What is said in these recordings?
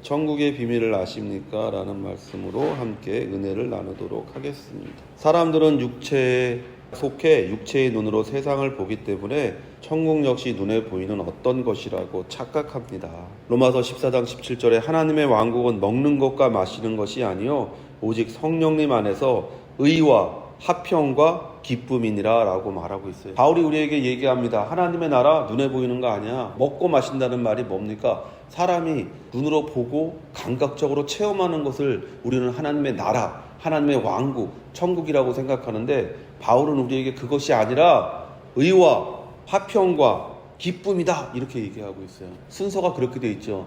천국의 비밀을 아십니까? 라는 말씀으로 함께 은혜를 나누도록 하겠습니다. 사람들은 육체에 속해 육체의 눈으로 세상을 보기 때문에 천국 역시 눈에 보이는 어떤 것이라고 착각합니다. 로마서 14장 17절에 하나님의 왕국은 먹는 것과 마시는 것이 아니요 오직 성령님 안에서 의와 화평과 기쁨이니라 라고 말하고 있어요. 바울이 우리에게 얘기합니다. 하나님의 나라 눈에 보이는 거 아니야. 먹고 마신다는 말이 뭡니까? 사람이 눈으로 보고 감각적으로 체험하는 것을 우리는 하나님의 나라, 하나님의 왕국, 천국이라고 생각하는데 바울은 우리에게 그것이 아니라 의와 화평과 기쁨이다 이렇게 얘기하고 있어요. 순서가 그렇게 돼 있죠.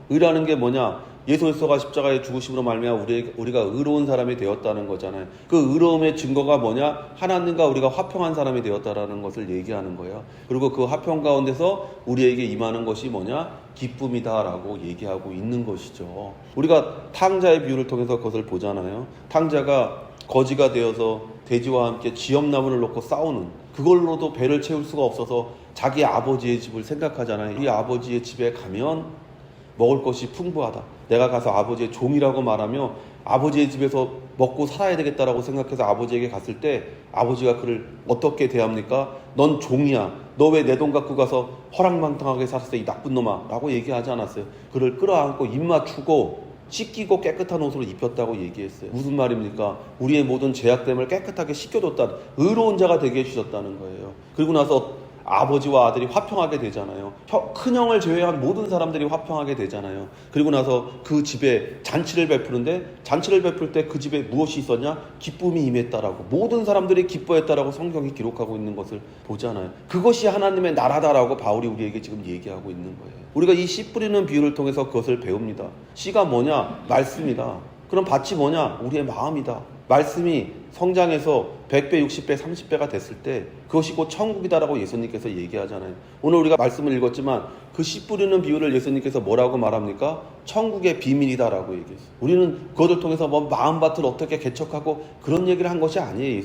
의라는 게 뭐냐? 예수 그리스도가 십자가의 죽으심으로 말미암아 우리가 의로운 사람이 되었다는 거잖아요. 그 의로움의 증거가 뭐냐? 하나님과 우리가 화평한 사람이 되었다라는 것을 얘기하는 거예요. 그리고 그 화평 가운데서 우리에게 임하는 것이 뭐냐? 기쁨이다라고 얘기하고 있는 것이죠. 우리가 탕자의 비유를 통해서 그것을 보잖아요. 탕자가 거지가 되어서 돼지와 함께 지엄나무를 놓고 싸우는, 그걸로도 배를 채울 수가 없어서 자기 아버지의 집을 생각하잖아요. 이 아버지의 집에 가면 먹을 것이 풍부하다. 내가 가서 아버지의 종이라고 말하며 아버지의 집에서 먹고 살아야 되겠다라고 생각해서 아버지에게 갔을 때 아버지가 그를 어떻게 대합니까? 넌 종이야. 너 왜 내 돈 갖고 가서 허랑방탕하게 살았어 이 나쁜 놈아 라고 얘기하지 않았어요. 그를 끌어안고 입 맞추고 씻기고 깨끗한 옷으로 입혔다고 얘기했어요. 무슨 말입니까? 우리의 모든 죄악됨을 깨끗하게 씻겨줬다. 의로운 자가 되게 해주셨다는 거예요. 그리고 나서 아버지와 아들이 화평하게 되잖아요. 큰형을 제외한 모든 사람들이 화평하게 되잖아요. 그리고 나서 그 집에 잔치를 베푸는데 잔치를 베풀 때 그 집에 무엇이 있었냐? 기쁨이 임했다라고, 모든 사람들이 기뻐했다라고 성경이 기록하고 있는 것을 보잖아요. 그것이 하나님의 나라다라고 바울이 우리에게 지금 얘기하고 있는 거예요. 우리가 이 씨 뿌리는 비유를 통해서 그것을 배웁니다. 씨가 뭐냐? 말씀이다. 그럼 밭이 뭐냐? 우리의 마음이다. 말씀이 성장해서 100배, 60배, 30배가 됐을 때 그것이 곧 천국이다라고 예수님께서 얘기하잖아요. 오늘 우리가 말씀을 읽었지만 그 씨 뿌리는 비유를 예수님께서 뭐라고 말합니까? 천국의 비밀이다라고 얘기했어요. 우리는 그것을 통해서 뭐 마음밭을 어떻게 개척하고 그런 얘기를 한 것이 아니에요.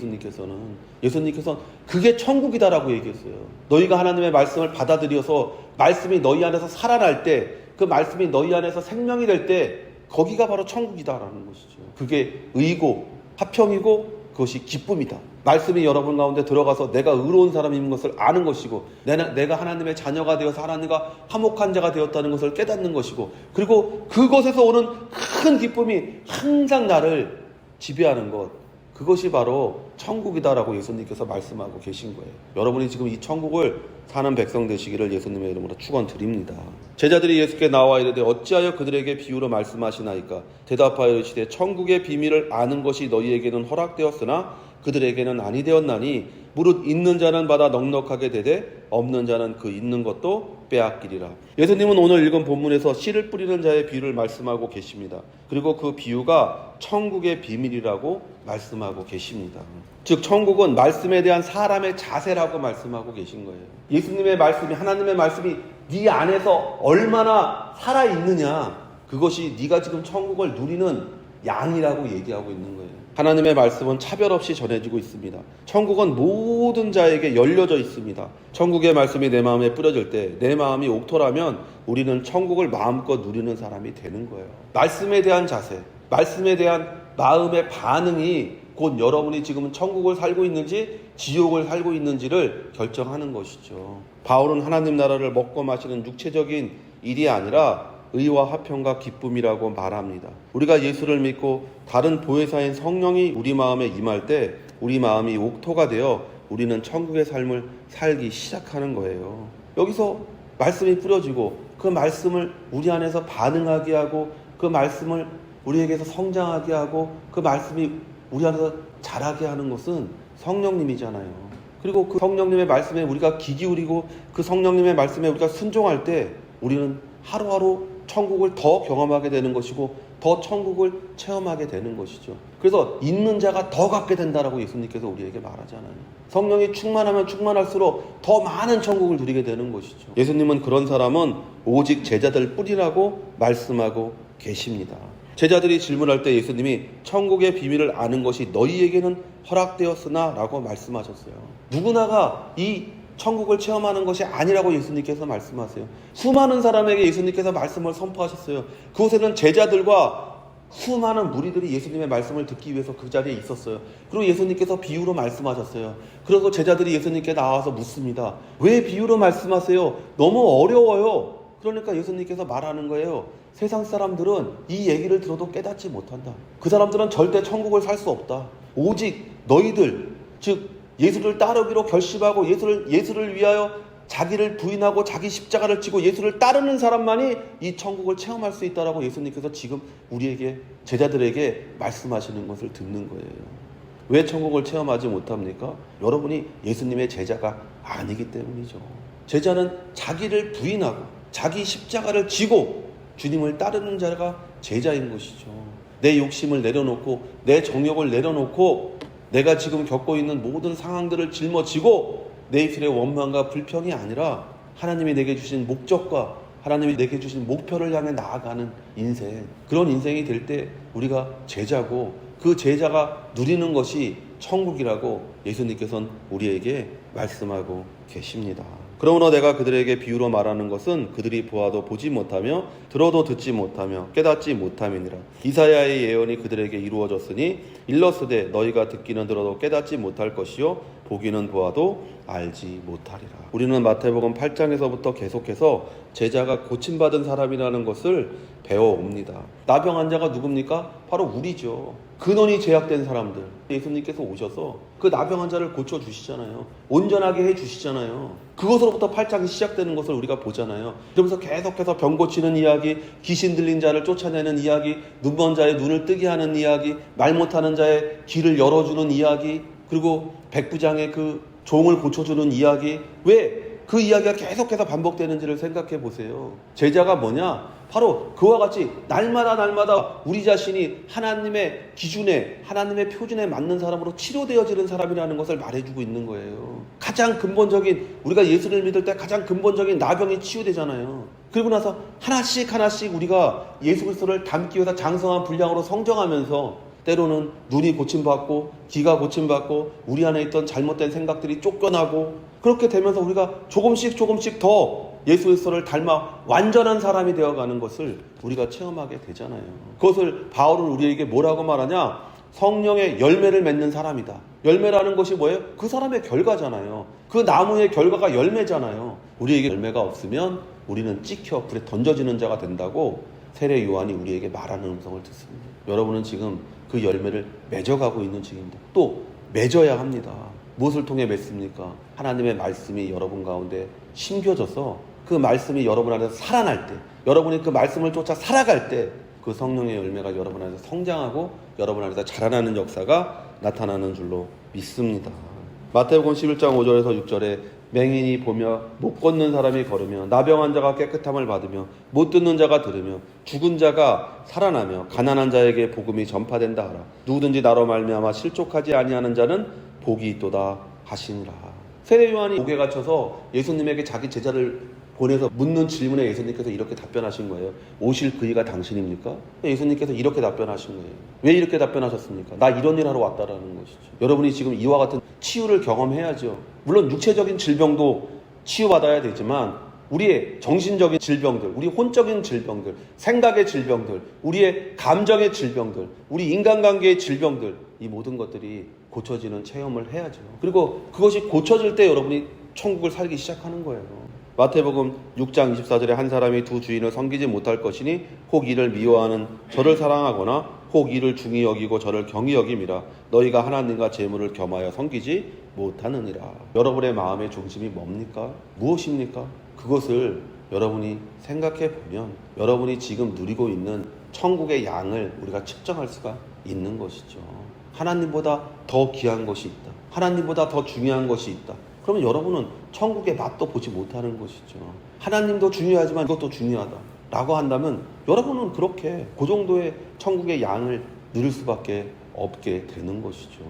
예수님께서는 그게 천국이다라고 얘기했어요. 너희가 하나님의 말씀을 받아들여서 말씀이 너희 안에서 살아날 때, 그 말씀이 너희 안에서 생명이 될 때 거기가 바로 천국이다라는 것이죠. 그게 의고 화평이고 그것이 기쁨이다. 말씀이 여러분 가운데 들어가서 내가 의로운 사람인 것을 아는 것이고, 내가 하나님의 자녀가 되어서 하나님과 화목한 자가 되었다는 것을 깨닫는 것이고, 그리고 그것에서 오는 큰 기쁨이 항상 나를 지배하는 것, 그것이 바로 천국이다라고 예수님께서 말씀하고 계신 거예요. 여러분이 지금 이 천국을 사는 백성 되시기를 예수님의 이름으로 축원드립니다. 제자들이 예수께 나와 이르되 어찌하여 그들에게 비유로 말씀하시나이까? 대답하여 이르시되 천국의 비밀을 아는 것이 너희에게는 허락되었으나 그들에게는 아니 되었나니 무릇 있는 자는 받아 넉넉하게 되되 없는 자는 그 있는 것도 빼앗기리라. 예수님은 오늘 읽은 본문에서 씨를 뿌리는 자의 비유를 말씀하고 계십니다. 그리고 그 비유가 천국의 비밀이라고 말씀하고 계십니다. 즉 천국은 말씀에 대한 사람의 자세라고 말씀하고 계신 거예요. 예수님의 말씀이, 하나님의 말씀이 네 안에서 얼마나 살아있느냐, 그것이 네가 지금 천국을 누리는 양이라고 얘기하고 있는 거예요. 하나님의 말씀은 차별 없이 전해지고 있습니다. 천국은 모든 자에게 열려져 있습니다. 천국의 말씀이 내 마음에 뿌려질 때 내 마음이 옥토라면 우리는 천국을 마음껏 누리는 사람이 되는 거예요. 말씀에 대한 자세, 말씀에 대한 마음의 반응이 곧 여러분이 지금 천국을 살고 있는지 지옥을 살고 있는지를 결정하는 것이죠. 바울은 하나님 나라를 먹고 마시는 육체적인 일이 아니라 의와 화평과 기쁨이라고 말합니다. 우리가 예수를 믿고 다른 보혜사인 성령이 우리 마음에 임할 때 우리 마음이 옥토가 되어 우리는 천국의 삶을 살기 시작하는 거예요. 여기서 말씀이 뿌려지고 그 말씀을 우리 안에서 반응하게 하고 그 말씀을 우리에게서 성장하게 하고 그 말씀이 우리 안에서 자라게 하는 것은 성령님이잖아요. 그리고 그 성령님의 말씀에 우리가 귀 기울이고 그 성령님의 말씀에 우리가 순종할 때 우리는 하루하루 천국을 더 경험하게 되는 것이고 더 천국을 체험하게 되는 것이죠. 그래서 있는 자가 더 갖게 된다라고 예수님께서 우리에게 말하잖아요. 성령이 충만하면 충만할수록 더 많은 천국을 누리게 되는 것이죠. 예수님은 그런 사람은 오직 제자들 뿐이라고 말씀하고 계십니다. 제자들이 질문할 때 예수님이 천국의 비밀을 아는 것이 너희에게는 허락되었으나 라고 말씀하셨어요. 누구나가 이 천국을 체험하는 것이 아니라고 예수님께서 말씀하세요. 수많은 사람에게 예수님께서 말씀을 선포하셨어요. 그곳에는 제자들과 수많은 무리들이 예수님의 말씀을 듣기 위해서 그 자리에 있었어요. 그리고 예수님께서 비유로 말씀하셨어요. 그래서 제자들이 예수님께 나와서 묻습니다. 왜 비유로 말씀하세요? 너무 어려워요. 그러니까 예수님께서 말하는 거예요. 세상 사람들은 이 얘기를 들어도 깨닫지 못한다. 그 사람들은 절대 천국을 살 수 없다. 오직 너희들, 즉 예수를 따르기로 결심하고 예수를 위하여 자기를 부인하고 자기 십자가를 지고 예수를 따르는 사람만이 이 천국을 체험할 수 있다라고 예수님께서 지금 우리에게, 제자들에게 말씀하시는 것을 듣는 거예요. 왜 천국을 체험하지 못합니까? 여러분이 예수님의 제자가 아니기 때문이죠. 제자는 자기를 부인하고 자기 십자가를 지고 주님을 따르는 자가 제자인 것이죠. 내 욕심을 내려놓고 내 정욕을 내려놓고 내가 지금 겪고 있는 모든 상황들을 짊어지고 내 입술의 원망과 불평이 아니라 하나님이 내게 주신 목적과 하나님이 내게 주신 목표를 향해 나아가는 인생, 그런 인생이 될 때 우리가 제자고 그 제자가 누리는 것이 천국이라고 예수님께서는 우리에게 말씀하고 계십니다. 그러므로 내가 그들에게 비유로 말하는 것은 그들이 보아도 보지 못하며 들어도 듣지 못하며 깨닫지 못함이니라. 이사야의 예언이 그들에게 이루어졌으니 일러스되 너희가 듣기는 들어도 깨닫지 못할 것이요 보기는 보아도 알지 못하리라. 우리는 마태복음 8장에서부터 계속해서 제자가 고침받은 사람이라는 것을 배워옵니다. 나병 환자가 누굽니까? 바로 우리죠. 근원이 제약된 사람들. 예수님께서 오셔서 그 나병 환자를 고쳐주시잖아요. 온전하게 해주시잖아요. 그것으로부터 8장이 시작되는 것을 우리가 보잖아요. 그러면서 계속해서 병 고치는 이야기, 귀신 들린 자를 쫓아내는 이야기, 눈먼 자의 눈을 뜨게 하는 이야기, 말 못하는 자의 길을 열어주는 이야기, 그리고 백부장의 그 종을 고쳐주는 이야기. 왜 그 이야기가 계속해서 반복되는지를 생각해 보세요. 제자가 뭐냐? 바로 그와 같이 날마다 우리 자신이 하나님의 기준에, 하나님의 표준에 맞는 사람으로 치료되어지는 사람이라는 것을 말해주고 있는 거예요. 가장 근본적인, 우리가 예수를 믿을 때 가장 근본적인 나병이 치유되잖아요. 그리고 나서 하나씩 우리가 예수 그리스도를 닮기 위해서 장성한 분량으로 성장하면서 때로는 눈이 고침받고 귀가 고침받고 우리 안에 있던 잘못된 생각들이 쫓겨나고, 그렇게 되면서 우리가 조금씩 더 예수 그리스도를 닮아 완전한 사람이 되어가는 것을 우리가 체험하게 되잖아요. 그것을 바울은 우리에게 뭐라고 말하냐? 성령의 열매를 맺는 사람이다. 열매라는 것이 뭐예요? 그 사람의 결과잖아요. 그 나무의 결과가 열매잖아요. 우리에게 열매가 없으면 우리는 찍혀 불에 던져지는 자가 된다고 세례 요한이 우리에게 말하는 음성을 듣습니다. 여러분은 지금 그 열매를 맺어가고 있는 중입니다. 또 맺어야 합니다. 무엇을 통해 맺습니까? 하나님의 말씀이 여러분 가운데 심겨져서 그 말씀이 여러분 안에서 살아날 때, 여러분이 그 말씀을 쫓아 살아갈 때 그 성령의 열매가 여러분 안에서 성장하고 여러분 안에서 자라나는 역사가 나타나는 줄로 믿습니다. 마태복음 11장 5절에서 6절에 맹인이 보며 못 걷는 사람이 걸으며 나병 환자가 깨끗함을 받으며 못 듣는 자가 들으며 죽은 자가 살아나며 가난한 자에게 복음이 전파된다 하라. 누구든지 나로 말미암아 실족하지 아니하는 자는 복이 있도다 하시니라. 세례 요한이 옥에 갇혀서 예수님에게 자기 제자를 보내서 묻는 질문에 예수님께서 이렇게 답변하신 거예요. 오실 그이가 당신입니까? 예수님께서 이렇게 답변하신 거예요. 왜 이렇게 답변하셨습니까? 나 이런 일 하러 왔다라는 것이죠. 여러분이 지금 이와 같은 치유를 경험해야죠. 물론 육체적인 질병도 치유받아야 되지만 우리의 정신적인 질병들, 우리 혼적인 질병들, 생각의 질병들, 우리의 감정의 질병들, 우리 인간관계의 질병들, 이 모든 것들이 고쳐지는 체험을 해야죠. 그리고 그것이 고쳐질 때 여러분이 천국을 살기 시작하는 거예요. 마태복음 6장 24절에 한 사람이 두 주인을 섬기지 못할 것이니 혹 이를 미워하는 저를 사랑하거나 혹 이를 중히 여기고 저를 경히 여김이라. 너희가 하나님과 재물을 겸하여 섬기지 못하느니라. 여러분의 마음의 중심이 뭡니까? 무엇입니까? 그것을 여러분이 생각해 보면 여러분이 지금 누리고 있는 천국의 양을 우리가 측정할 수가 있는 것이죠. 하나님보다 더 귀한 것이 있다. 하나님보다 더 중요한 것이 있다. 그러면 여러분은 천국의 맛도 보지 못하는 것이죠. 하나님도 중요하지만 이것도 중요하다 라고 한다면 여러분은 그렇게 그 정도의 천국의 양을 누릴 수밖에 없게 되는 것이죠.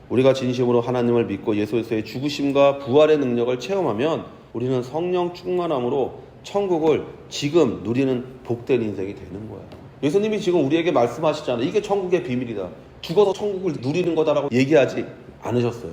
우리가 진심으로 하나님을 믿고 예수 그리스도의 죽으심과 부활의 능력을 체험하면 우리는 성령 충만함으로 천국을 지금 누리는 복된 인생이 되는 거예요. 예수님이 지금 우리에게 말씀하시잖아요. 이게 천국의 비밀이다. 죽어서 천국을 누리는 거다라고 얘기하지 않으셨어요.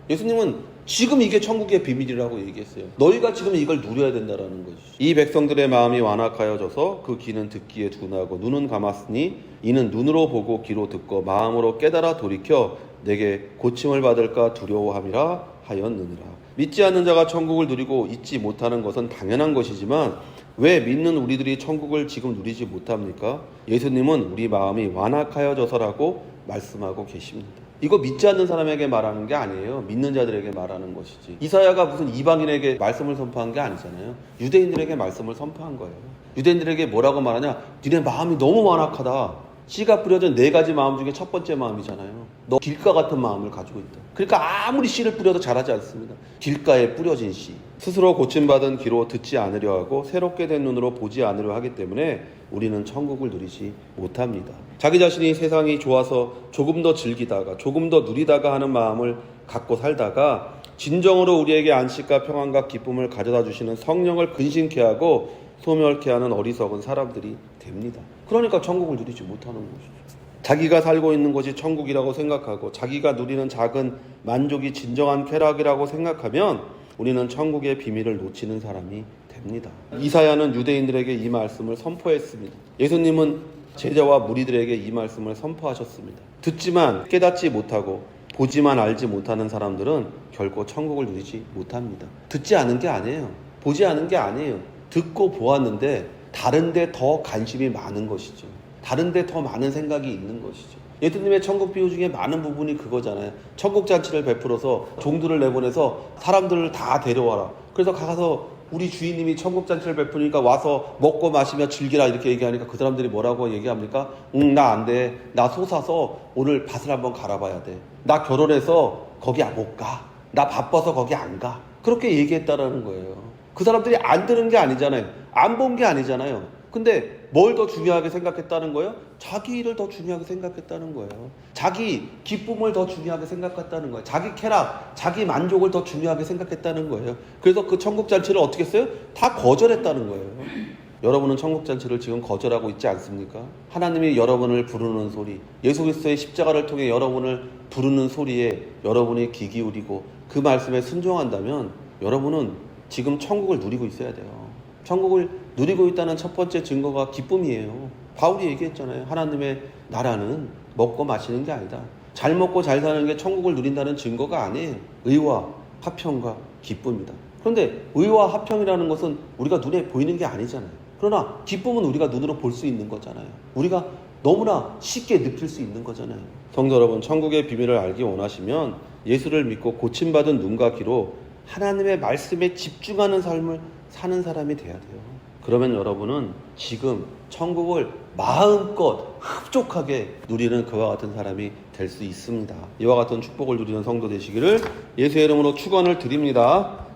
예수님은 지금 이게 천국의 비밀이라고 얘기했어요. 너희가 지금 이걸 누려야 된다라는 거지. 이 백성들의 마음이 완악하여져서 그 귀는 듣기에 둔하고 눈은 감았으니 이는 눈으로 보고 귀로 듣고 마음으로 깨달아 돌이켜 내게 고침을 받을까 두려워함이라 하였느니라. 믿지 않는 자가 천국을 누리고 잊지 못하는 것은 당연한 것이지만 왜 믿는 우리들이 천국을 지금 누리지 못합니까? 예수님은 우리 마음이 완악하여져서라고 말씀하고 계십니다. 이거 믿지 않는 사람에게 말하는 게 아니에요. 믿는 자들에게 말하는 것이지. 이사야가 무슨 이방인에게 말씀을 선포한 게 아니잖아요. 유대인들에게 말씀을 선포한 거예요. 유대인들에게 뭐라고 말하냐? 니네 마음이 너무 완악하다. 씨가 뿌려진 4가지 마음 중에 첫 번째 마음이잖아요. 너 길가 같은 마음을 가지고 있다. 그러니까 아무리 씨를 뿌려도 자라지 않습니다. 길가에 뿌려진 씨. 스스로 고침받은 귀로 듣지 않으려 하고 새롭게 된 눈으로 보지 않으려 하기 때문에 우리는 천국을 누리지 못합니다. 자기 자신이 세상이 좋아서 조금 더 즐기다가 조금 더 누리다가 하는 마음을 갖고 살다가 진정으로 우리에게 안식과 평안과 기쁨을 가져다 주시는 성령을 근심케 하고 소멸케 하는 어리석은 사람들이 됩니다. 그러니까 천국을 누리지 못하는 것이죠. 자기가 살고 있는 것이 천국이라고 생각하고 자기가 누리는 작은 만족이 진정한 쾌락이라고 생각하면 우리는 천국의 비밀을 놓치는 사람이 됩니다. 이사야는 유대인들에게 이 말씀을 선포했습니다. 예수님은 제자와 무리들에게 이 말씀을 선포하셨습니다. 듣지만 깨닫지 못하고 보지만 알지 못하는 사람들은 결코 천국을 누리지 못합니다. 듣지 않은 게 아니에요. 보지 않은 게 아니에요. 듣고 보았는데 다른 데 더 관심이 많은 것이죠. 다른 데 더 많은 생각이 있는 것이죠. 예수님의 천국 비유 중에 많은 부분이 그거잖아요. 천국 잔치를 베풀어서 종들을 내보내서 사람들을 다 데려와라. 그래서 가서 우리 주인님이 천국 잔치를 베푸니까 와서 먹고 마시며 즐기라 이렇게 얘기하니까 그 사람들이 뭐라고 얘기합니까? 나 안 돼. 나 소 사서 오늘 밭을 한번 갈아봐야 돼. 나 결혼해서 거기 못 가. 나 바빠서 거기 안 가. 그렇게 얘기했다라는 거예요. 그 사람들이 안 들은 게 아니잖아요. 안 본 게 아니잖아요. 근데 뭘 더 중요하게 생각했다는 거예요? 자기 일을 더 중요하게 생각했다는 거예요. 자기 기쁨을 더 중요하게 생각했다는 거예요. 자기 쾌락, 자기 만족을 더 중요하게 생각했다는 거예요. 그래서 그 천국잔치를 어떻게 했어요? 다 거절했다는 거예요. 여러분은 천국잔치를 지금 거절하고 있지 않습니까? 하나님이 여러분을 부르는 소리, 예수 그리스도의 십자가를 통해 여러분을 부르는 소리에 여러분이 귀 기울이고 그 말씀에 순종한다면 여러분은 지금 천국을 누리고 있어야 돼요. 천국을 누리고 있다는 첫 번째 증거가 기쁨이에요. 바울이 얘기했잖아요. 하나님의 나라는 먹고 마시는 게 아니다. 잘 먹고 잘 사는 게 천국을 누린다는 증거가 아니에요. 의와 화평과 기쁨이다. 그런데 의와 화평이라는 것은 우리가 눈에 보이는 게 아니잖아요. 그러나 기쁨은 우리가 눈으로 볼 수 있는 거잖아요. 우리가 너무나 쉽게 느낄 수 있는 거잖아요. 성도 여러분, 천국의 비밀을 알기 원하시면 예수를 믿고 고침받은 눈과 귀로 하나님의 말씀에 집중하는 삶을 사는 사람이 돼야 돼요. 그러면 여러분은 지금 천국을 마음껏 흡족하게 누리는 그와 같은 사람이 될 수 있습니다. 이와 같은 축복을 누리는 성도 되시기를 예수의 이름으로 축원을 드립니다.